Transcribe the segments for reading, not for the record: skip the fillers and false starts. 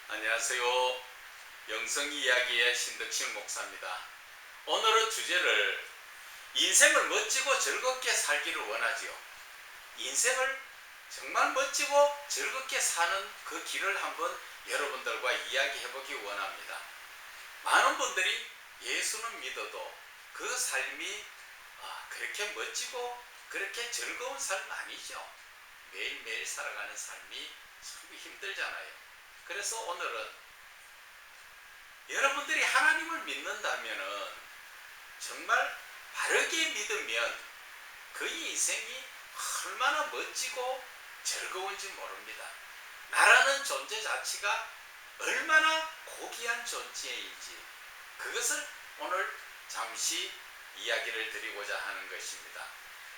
안녕하세요. 영성이 이야기의 신덕신 목사입니다. 오늘은 주제를 인생을 멋지고 즐겁게 살기를 원하지요. 인생을 정말 멋지고 즐겁게 사는 그 길을 한번 여러분들과 이야기해보기 원합니다. 많은 분들이 예수는 믿어도 그 삶이 그렇게 멋지고 그렇게 즐거운 삶 아니죠. 매일매일 살아가는 삶이 참 힘들잖아요. 그래서 오늘은 여러분들이 하나님을 믿는다면 정말 바르게 믿으면 그 인생이 얼마나 멋지고 즐거운지 모릅니다. 나라는 존재 자체가 얼마나 고귀한 존재인지 그것을 오늘 잠시 이야기를 드리고자 하는 것입니다.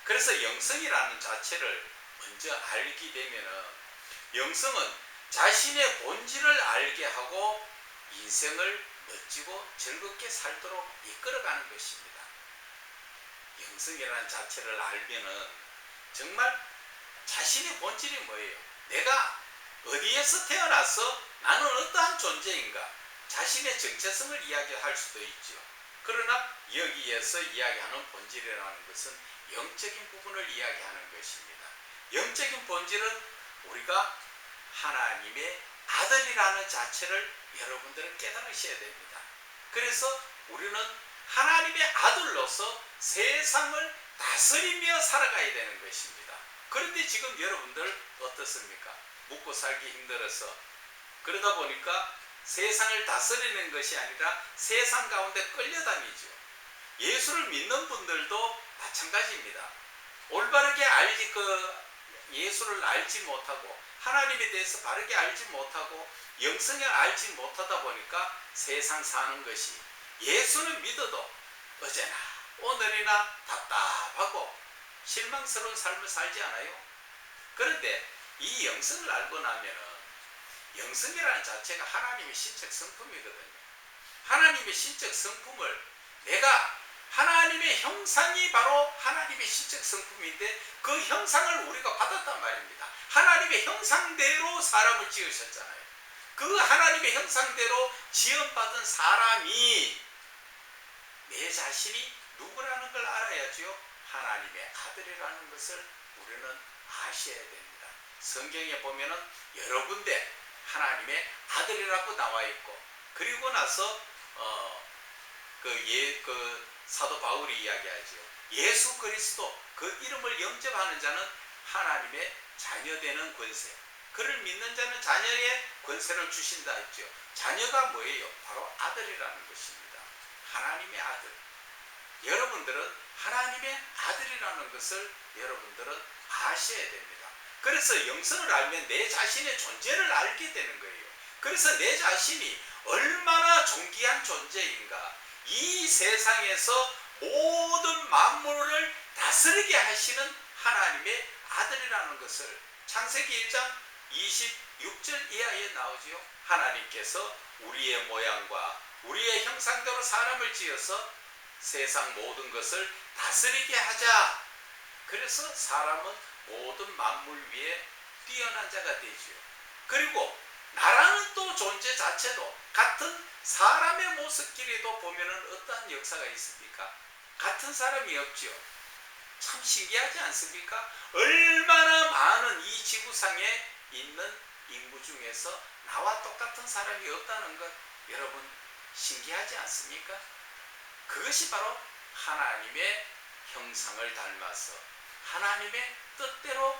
그래서 영성이라는 자체를 먼저 알게 되면 영성은 자신의 본질을 알게 하고 인생을 멋지고 즐겁게 살도록 이끌어가는 것입니다. 영성이라는 자체를 알면은 정말 자신의 본질이 뭐예요? 내가 어디에서 태어나서 나는 어떠한 존재인가? 자신의 정체성을 이야기할 수도 있죠. 그러나 여기에서 이야기하는 본질이라는 것은 영적인 부분을 이야기하는 것입니다. 영적인 본질은 우리가 하나님의 아들이라는 자체를 여러분들은 깨달으셔야 됩니다. 그래서 우리는 하나님의 아들로서 세상을 다스리며 살아가야 되는 것입니다. 그런데 지금 여러분들 어떻습니까? 먹고 살기 힘들어서 그러다 보니까 세상을 다스리는 것이 아니라 세상 가운데 끌려다니죠. 예수를 믿는 분들도 마찬가지입니다. 올바르게 예수를 알지 못하고 하나님에 대해서 바르게 알지 못하고 영성을 알지 못하다 보니까 세상 사는 것이 예수는 믿어도 어제나 오늘이나 답답하고 실망스러운 삶을 살지 않아요? 그런데 이 영성을 알고 나면은 영성이라는 자체가 하나님의 신적 성품이거든요. 하나님의 신적 성품을 내가 하나님의 형상이 바로 하나님의 신적 성품인데 그 형상을 우리가 받았단 말입니다. 하나님의 형상대로 사람을 지으셨잖아요. 그 하나님의 형상대로 지음받은 사람이 내 자신이 누구라는 걸 알아야죠. 하나님의 아들이라는 것을 우리는 아셔야 됩니다. 성경에 보면은 여러 군데 하나님의 아들이라고 나와 있고 그리고 나서 사도 바울이 이야기하죠. 예수 그리스도 그 이름을 영접하는 자는 하나님의 자녀되는 권세. 그를 믿는 자는 자녀의 권세를 주신다 했죠. 자녀가 뭐예요? 바로 아들이라는 것입니다. 하나님의 아들. 여러분들은 하나님의 아들이라는 것을 여러분들은 아셔야 됩니다. 그래서 영성을 알면 내 자신의 존재를 알게 되는 거예요. 그래서 내 자신이 얼마나 존귀한 존재인가. 이 세상에서 모든 만물을 다스리게 하시는 하나님의 아들이라는 것을 창세기 1장 26절 이하에 나오지요. 하나님께서 우리의 모양과 우리의 형상대로 사람을 지어서 세상 모든 것을 다스리게 하자. 그래서 사람은 모든 만물 위에 뛰어난 자가 되지요. 그리고 나라는 또 존재 자체도 같은 사람의 모습끼리도 보면은 어떠한 역사가 있습니까? 같은 사람이 없죠. 참 신기하지 않습니까? 얼마나 많은 이 지구상에 있는 인구 중에서 나와 똑같은 사람이 없다는 것 여러분 신기하지 않습니까? 그것이 바로 하나님의 형상을 닮아서 하나님의 뜻대로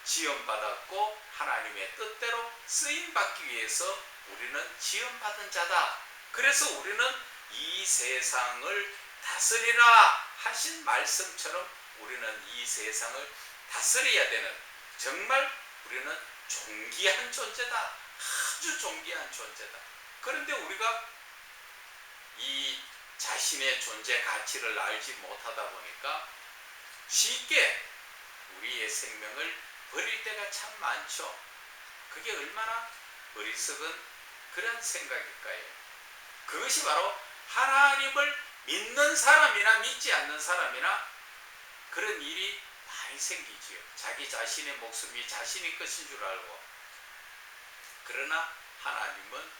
지음받았고 하나님의 뜻대로 쓰임받기 위해서 우리는 지음받은 자다. 그래서 우리는 이 세상을 다스리라 하신 말씀처럼 우리는 이 세상을 다스려야 되는 정말 우리는 존귀한 존재다. 아주 존귀한 존재다. 그런데 우리가 이 자신의 존재 가치를 알지 못하다 보니까 쉽게 우리의 생명을 버릴 때가 참 많죠. 그게 얼마나 어리석은 그런 생각일까요? 그것이 바로 하나님을 믿는 사람이나 믿지 않는 사람이나 그런 일이 많이 생기지요. 자기 자신의 목숨이 자신의 것인 줄 알고. 그러나 하나님은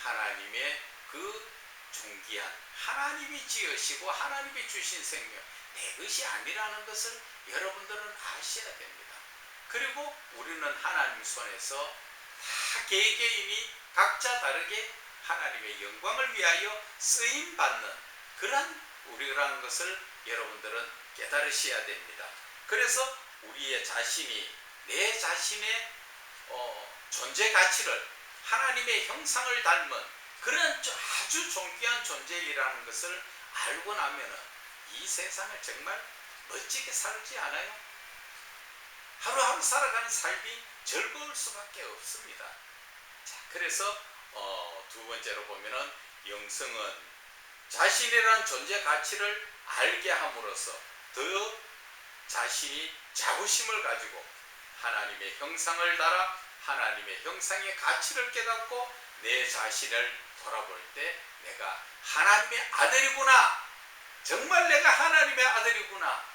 하나님의 그 존귀한 하나님이 지으시고 하나님이 주신 생명 내 것이 아니라는 것을 여러분들은 아셔야 됩니다. 그리고 우리는 하나님 손에서 다 개개인이 각자 다르게 하나님의 영광을 위하여 쓰임받는 그러한 우리라는 것을 여러분들은 깨달으셔야 됩니다. 그래서 우리의 자신이 내 자신의 존재 가치를 하나님의 형상을 닮은 그런 아주 존귀한 존재이라는 것을 알고 나면 이 세상을 정말 멋지게 살지 않아요? 하루하루 살아가는 삶이 즐거울 수밖에 없습니다. 자, 그래서 두 번째로 보면은 영성은 자신이라는 존재 가치를 알게 함으로써 더 자신이 자부심을 가지고 하나님의 형상을 따라 하나님의 형상의 가치를 깨닫고 내 자신을 돌아볼 때 내가 하나님의 아들이구나, 정말 내가 하나님의 아들이구나,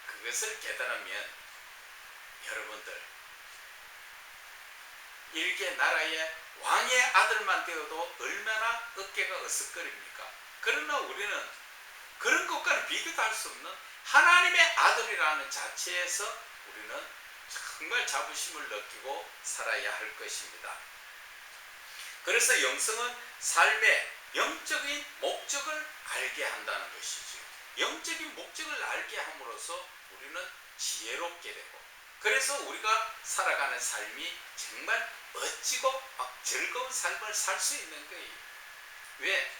그것을 깨달으면 여러분들 일개 나라의 왕의 아들만 되어도 얼마나 어깨가 으쓱거립니까? 그러나 우리는 그런 것과는 비교도 할 수 없는 하나님의 아들이라는 자체에서 우리는 정말 자부심을 느끼고 살아야 할 것입니다. 그래서 영성은 삶의 영적인 목적을 알게 한다는 것이죠. 영적인 목적을 알게 함으로써 우리는 지혜롭게 되고, 그래서 우리가 살아가는 삶이 정말 멋지고 즐거운 삶을 살 수 있는 거예요. 왜?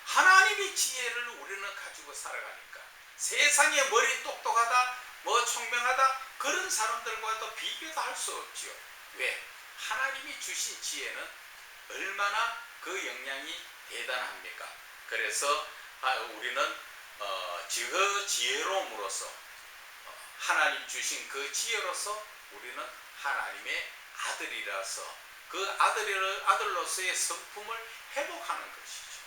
하나님의 지혜를 우리는 가지고 살아가니까. 세상에 머리 똑똑하다, 총명하다, 그런 사람들과도 비교도 할 수 없죠. 왜? 하나님이 주신 지혜는 얼마나 그 영향이 대단합니까? 그래서 우리는 그 지혜로움으로써 하나님 주신 그 지혜로서 우리는 하나님의 아들이라서 그 아들로서의 성품을 회복하는 것이죠.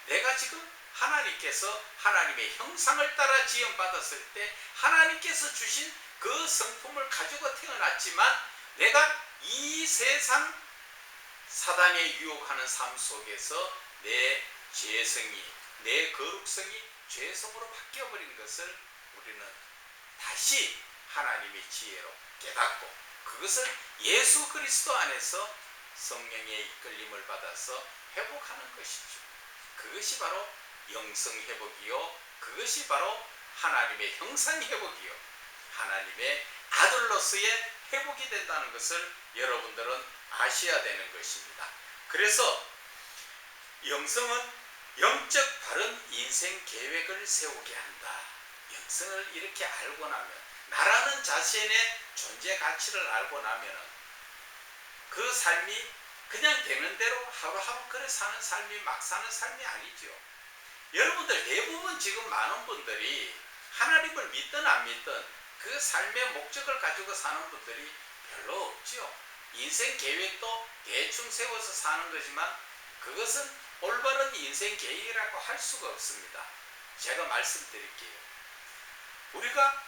내가 지금 하나님께서 하나님의 형상을 따라 지음받았을 때 하나님께서 주신 그 성품을 가지고 태어났지만 내가 이 세상 사단에 유혹하는 삶 속에서 내 죄성이, 내 거룩성이 죄성으로 바뀌어버린 것을 우리는 다시 하나님의 지혜로 깨닫고 그것을 예수 그리스도 안에서 성령의 이끌림을 받아서 회복하는 것이죠. 그것이 바로 영성 회복이요, 그것이 바로 하나님의 형상 회복이요, 하나님의 아들로서의 회복이 된다는 것을 여러분들은 아셔야 되는 것입니다. 그래서 영성은 영적 바른 인생 계획을 세우게 한다. 영성을 이렇게 알고 나면, 나라는 자신의 존재 가치를 알고 나면 그 삶이 그냥 되는 대로 하루하루 그래 사는 삶이 막 사는 삶이 아니죠. 여러분들 대부분 지금 많은 분들이 하나님을 믿든 안 믿든 그 삶의 목적을 가지고 사는 분들이 별로 없죠. 인생 계획도 대충 세워서 사는 거지만 그것은 올바른 인생 계획이라고 할 수가 없습니다. 제가 말씀드릴게요. 우리가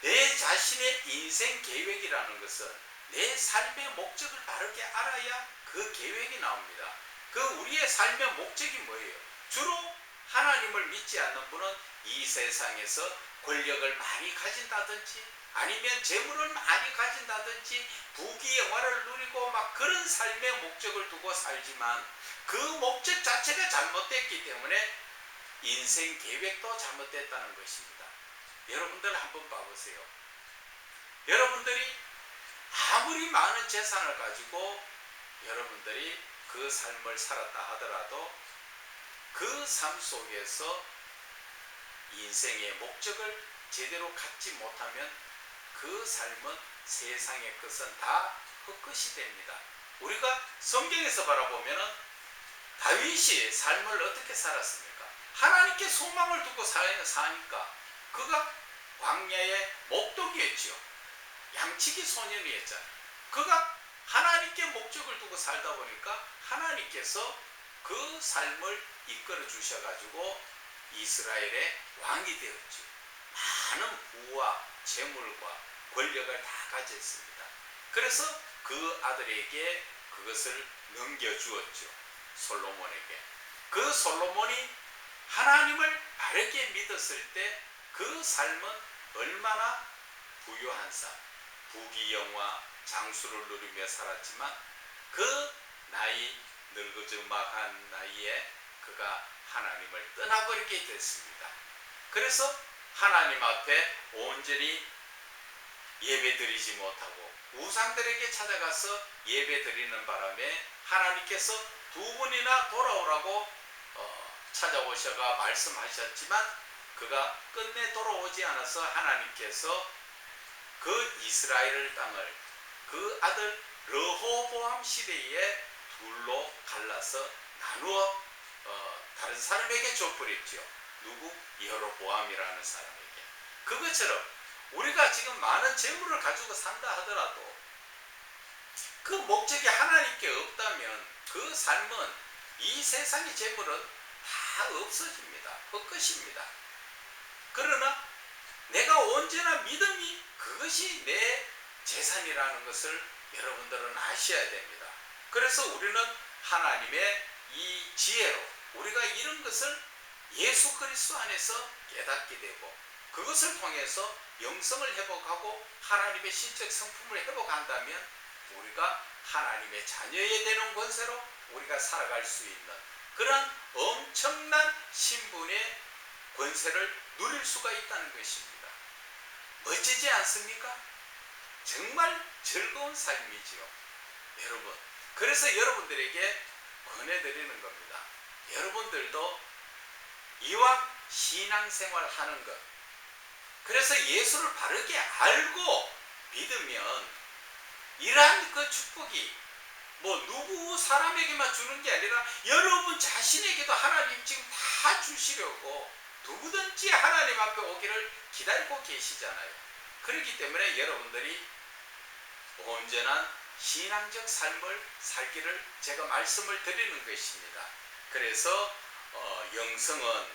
내 자신의 인생 계획이라는 것은 내 삶의 목적을 바르게 알아야 그 계획이 나옵니다. 그 우리의 삶의 목적이 뭐예요? 주로 하나님을 믿지 않는 분은 이 세상에서 권력을 많이 가진다든지 아니면 재물을 많이 가진다든지 부귀영화를 누리고 막 그런 삶의 목적을 두고 살지만 그 목적 자체가 잘못됐기 때문에 인생 계획도 잘못됐다는 것입니다. 여러분들 한번 봐보세요. 여러분들이 아무리 많은 재산을 가지고 여러분들이 그 삶을 살았다 하더라도 그 삶 속에서 인생의 목적을 제대로 갖지 못하면 그 삶은 세상의 것은 다 헛것이 됩니다. 우리가 성경에서 바라보면 다윗이 삶을 어떻게 살았습니까? 하나님께 소망을 두고 사니까 그가 광야의 목독이었죠. 양치기 소년이었잖아요. 그가 하나님께 목적을 두고 살다 보니까 하나님께서 그 삶을 이끌어 주셔가지고 이스라엘의 왕이 되었죠. 많은 부와 재물과 권력을 다 가졌습니다. 그래서 그 아들에게 그것을 넘겨주었죠. 솔로몬에게. 그 솔로몬이 하나님을 바르게 믿었을 때 그 삶은 얼마나 부유한 삶, 부귀영화, 장수를 누리며 살았지만 그 나이 늙어즈막한 나이에 그가 하나님을 떠나버리게 됐습니다. 그래서 하나님 앞에 온전히 예배드리지 못하고 우상들에게 찾아가서 예배드리는 바람에 하나님께서 두 번이나 돌아오라고 찾아오셔가 말씀하셨지만 그가 끝내 돌아오지 않아서 하나님께서 그 이스라엘 땅을 그 아들 르호보암 시대에 둘로 갈라서 나누어 다른 사람에게 줘버렸죠. 누구? 여로보암이라는 사람에게. 그것처럼 우리가 지금 많은 재물을 가지고 산다 하더라도 그 목적이 하나님께 없다면 그 삶은 이 세상의 재물은 다 없어집니다. 헛것입니다. 그러나 내가 언제나 믿음이 그것이 내 재산이라는 것을 여러분들은 아셔야 됩니다. 그래서 우리는 하나님의 이 지혜로 우리가 이런 것을 예수 그리스도 안에서 깨닫게 되고 그것을 통해서 영성을 회복하고 하나님의 신적 성품을 회복한다면 우리가 하나님의 자녀에 되는 권세로 우리가 살아갈 수 있는 그런 엄청난 신분의 권세를 누릴 수가 있다는 것입니다. 멋지지 않습니까? 정말 즐거운 삶이지요. 여러분, 그래서 여러분들에게 권해드리는 겁니다. 여러분들도 이왕 신앙생활 하는 것, 그래서 예수를 바르게 알고 믿으면 이러한 그 축복이 뭐 누구 사람에게만 주는 게 아니라 여러분 자신에게도 하나님 지금 다 주시려고 누구든지 하나님 앞에 오기를 기다리고 계시잖아요. 그렇기 때문에 여러분들이 온전한 신앙적 삶을 살기를 제가 말씀을 드리는 것입니다. 그래서 영성은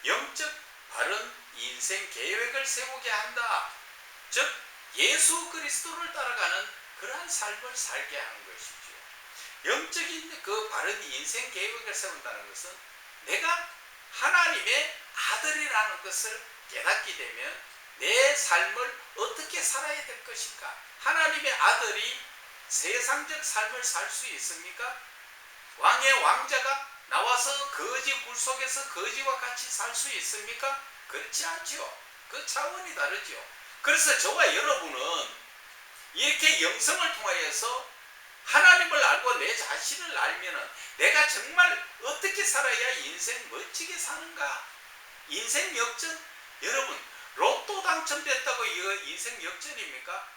영적 바른 인생 계획을 세우게 한다. 즉 예수 그리스도를 따라가는 그러한 삶을 살게 하는 것이죠. 영적인 그 바른 인생 계획을 세운다는 것은 내가 하나님의 아들이라는 것을 깨닫게 되면 내 삶을 어떻게 살아야 될 것인가? 하나님의 아들이 세상적 삶을 살 수 있습니까? 왕의 왕자가 나와서 거지 굴 속에서 거지와 같이 살 수 있습니까? 그렇지 않죠. 그 차원이 다르죠. 그래서 저와 여러분은 이렇게 영성을 통하여서 하나님을 알고 내 자신을 알면은 내가 정말 어떻게 살아야 인생 멋지게 사는가? 인생 역전? 여러분 로또 당첨됐다고 이거 인생 역전입니까?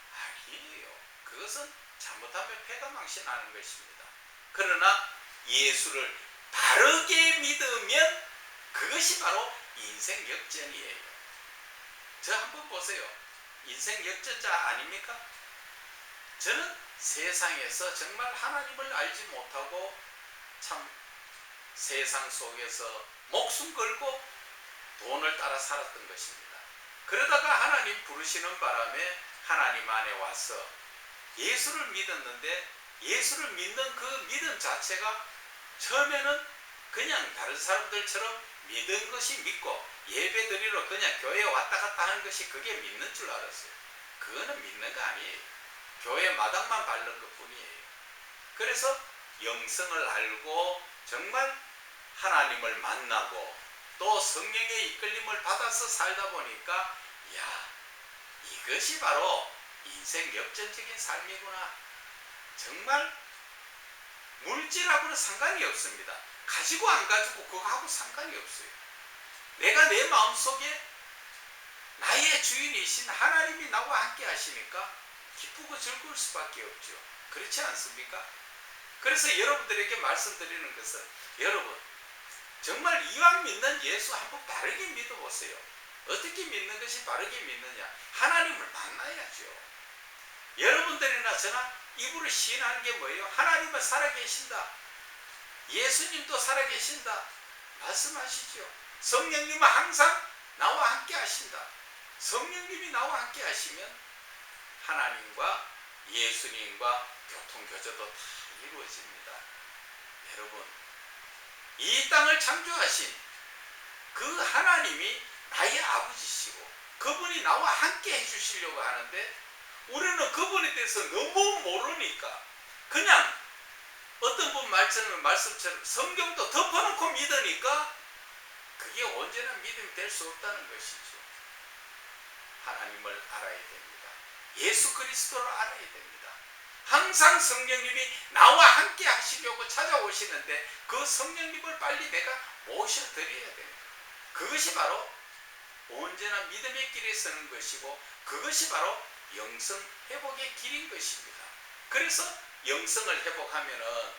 아니에요. 그것은 잘못하면 패가망신하는 것입니다. 그러나 예수를 바르게 믿으면 그것이 바로 인생 역전이에요. 저 한번 보세요. 인생 역전자 아닙니까? 저는 세상에서 정말 하나님을 알지 못하고 참 세상 속에서 목숨 걸고 돈을 따라 살았던 것입니다. 그러다가 하나님 부르시는 바람에 하나님 안에 와서 예수를 믿었는데 예수를 믿는 그 믿음 자체가 처음에는 그냥 다른 사람들처럼 믿은 것이 믿고 예배드리러 그냥 교회에 왔다 갔다 하는 것이 그게 믿는 줄 알았어요. 그거는 믿는 거 아니에요. 교회 마당만 밟는 것 뿐이에요. 그래서 영성을 알고 정말 하나님을 만나고 또 성령의 이끌림을 받아서 살다 보니까 야, 이것이 바로 인생 역전적인 삶이구나. 정말 물질하고는 상관이 없습니다. 가지고 안 가지고 그거하고 상관이 없어요. 내가 내 마음속에 나의 주인이신 하나님이 나와 함께 하시니까 기쁘고 즐거울 수밖에 없죠. 그렇지 않습니까? 그래서 여러분들에게 말씀드리는 것은 여러분 정말 이왕 믿는 예수 한번 바르게 믿어보세요. 어떻게 믿는 것이 바르게 믿느냐? 하나님을 만나야죠. 여러분들이나 저나 입으로 시인하는 게 뭐예요? 하나님은 살아계신다. 예수님도 살아계신다. 말씀하시죠. 성령님은 항상 나와 함께 하신다. 성령님이 나와 함께 하시면 하나님과 예수님과 교통교제도 다 이루어집니다. 여러분, 이 땅을 창조하신 그 하나님이 나의 아버지시고 그분이 나와 함께 해주시려고 하는데 우리는 그분에 대해서 너무 모르니까 그냥 어떤 분 말씀처럼 성경도 덮어놓고 믿으니까 그게 언제나 믿음이 될 수 없다는 것이죠. 하나님을 알아야 됩니다. 예수 그리스도를 알아야 됩니다. 항상 성령님이 나와 함께 하시려고 찾아오시는데 그 성령님을 빨리 내가 모셔드려야 됩니다. 그것이 바로 언제나 믿음의 길에 서는 것이고 그것이 바로 영성 회복의 길인 것입니다. 그래서 영성을 회복하면은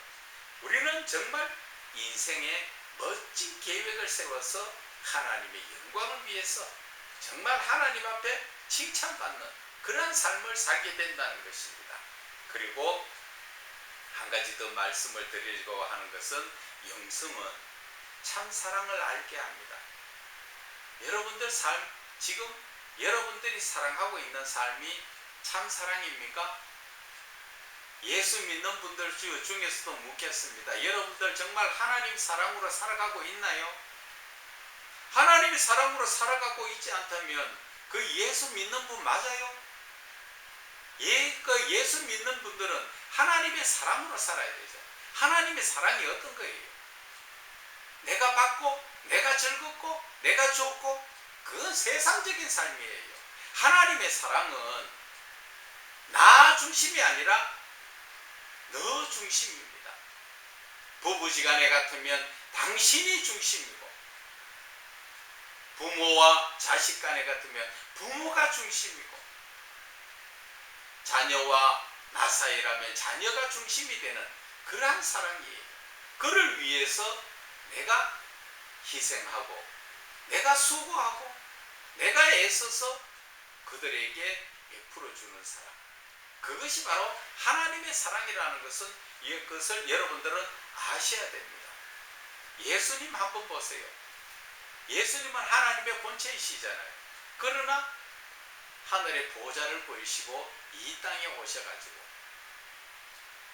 우리는 정말 인생에 멋진 계획을 세워서 하나님의 영광을 위해서 정말 하나님 앞에 칭찬받는 그러한 삶을 살게 된다는 것입니다. 그리고 한 가지 더 말씀을 드리려고 하는 것은 영성은 참 사랑을 알게 합니다. 여러분들 삶, 지금 여러분들이 사랑하고 있는 삶이 참 사랑입니까? 예수 믿는 분들 중에서도 묻겠습니다. 여러분들 정말 하나님 사랑으로 살아가고 있나요? 하나님이 사랑으로 살아가고 있지 않다면 그 예수 믿는 분 맞아요? 그 예수 믿는 분들은 하나님의 사랑으로 살아야 되죠. 하나님의 사랑이 어떤 거예요? 내가 받고 내가 즐겁고 내가 좋고 그건 세상적인 삶이에요. 하나님의 사랑은 나 중심이 아니라 너 중심입니다. 부부지간에 같으면 당신이 중심이고 부모와 자식 간에 같으면 부모가 중심이고 자녀와 나 사이라면 자녀가 중심이 되는 그러한 사랑이에요. 그를 위해서 내가 희생하고 내가 수고하고 내가 애써서 그들에게 베풀어 주는 사랑, 그것이 바로 하나님의 사랑이라는 그것을 여러분들은 아셔야 됩니다. 예수님 한번 보세요. 예수님은 하나님의 본체이시잖아요. 그러나 하늘의 보좌를 버리시고 이 땅에 오셔가지고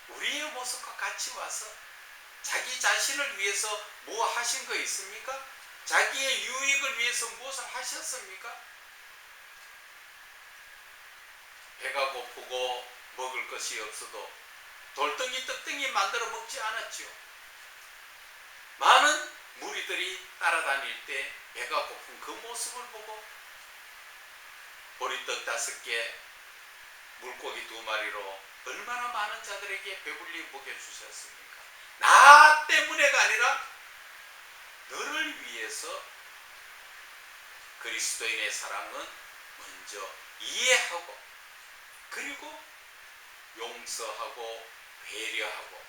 우리의 모습과 같이 와서 자기 자신을 위해서 뭐 하신 거 있습니까? 자기의 유익을 위해서 무엇을 하셨습니까? 배가 고프고 먹을 것이 없어도 돌덩이 떡덩이 만들어 먹지 않았지요. 많은 무리들이 따라다닐 때 배가 고픈 그 모습을 보고 보리떡 5개, 물고기 2마리로 얼마나 많은 자들에게 배불리 먹여주셨습니까? 나 때문에가 아니라 너를 위해서 그리스도인의 사랑은 먼저 이해하고 그리고 용서하고 배려하고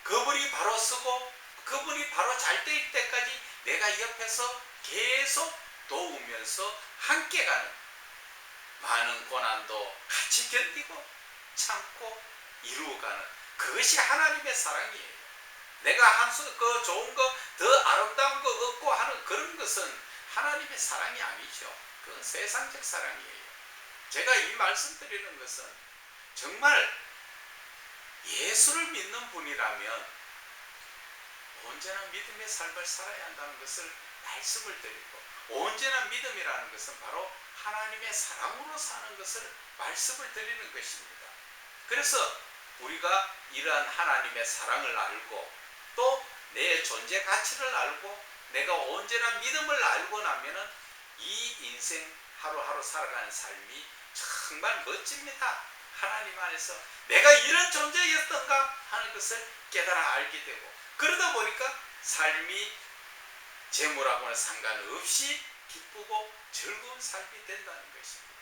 그분이 바로 서고 그분이 바로 잘 될 때까지 내가 옆에서 계속 도우면서 함께 가는 많은 고난도 같이 견디고 참고 이루어가는 그것이 하나님의 사랑이에요. 내가 그 좋은 거 더 아름다운 거 얻고 하는 그런 것은 하나님의 사랑이 아니죠. 그건 세상적 사랑이에요. 제가 이 말씀 드리는 것은 정말 예수를 믿는 분이라면 언제나 믿음의 삶을 살아야 한다는 것을 말씀을 드리고 언제나 믿음이라는 것은 바로 하나님의 사랑으로 사는 것을 말씀을 드리는 것입니다. 그래서 우리가 이러한 하나님의 사랑을 알고 또 내 존재 가치를 알고 내가 언제나 믿음을 알고 나면은 이 인생 하루하루 살아가는 삶이 정말 멋집니다. 하나님 안에서 내가 이런 존재였던가 하는 것을 깨달아 알게 되고 그러다 보니까 삶이 재물하고는 상관없이 기쁘고 즐거운 삶이 된다는 것입니다.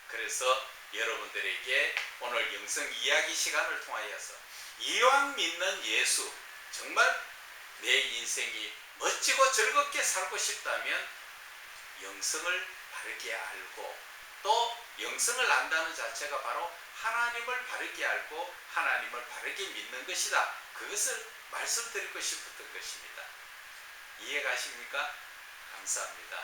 그래서 여러분들에게 오늘 영성 이야기 시간을 통하여서 이왕 믿는 예수 정말 내 인생이 멋지고 즐겁게 살고 싶다면 영성을 바르게 알고 또 영성을 안다는 자체가 바로 하나님을 바르게 알고 하나님을 바르게 믿는 것이다. 그것을 말씀드리고 싶었던 것입니다. 이해가십니까? 감사합니다.